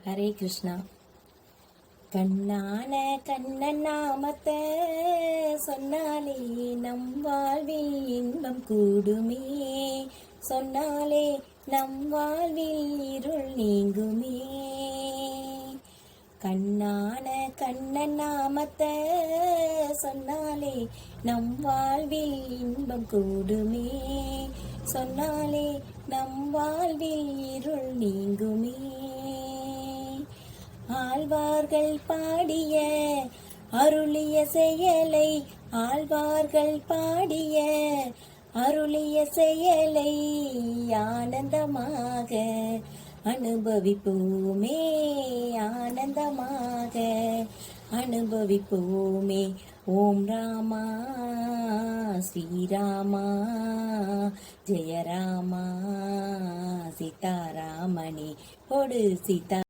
ஹரே கிருஷ்ணா. கண்ணான கண்ணன் நாமத்தை சொன்னாலே நம் வாழ்வில் இன்பம் கூடுமே, சொன்னாலே நம் வாழ்வில் இருள் நீங்குமே. கண்ணான கண்ணன் நாமத்தை சொன்னாலே நம் வாழ்வில் இன்பம் கூடுமே, சொன்னாலே நம் வாழ்வில் இருள் நீங்குமே. ஆழ்வார்கள் பாடிய அருளிய செயலை, ஆழ்வார்கள் பாடிய அருளிய செயலை ஆனந்தமாக அனுபவிப்போமே, ஆனந்தமாக அனுபவிப்போமே. ஓம் ராமா ஸ்ரீராமா ஜெயராமா சீதாராமணி கொடு சீதா.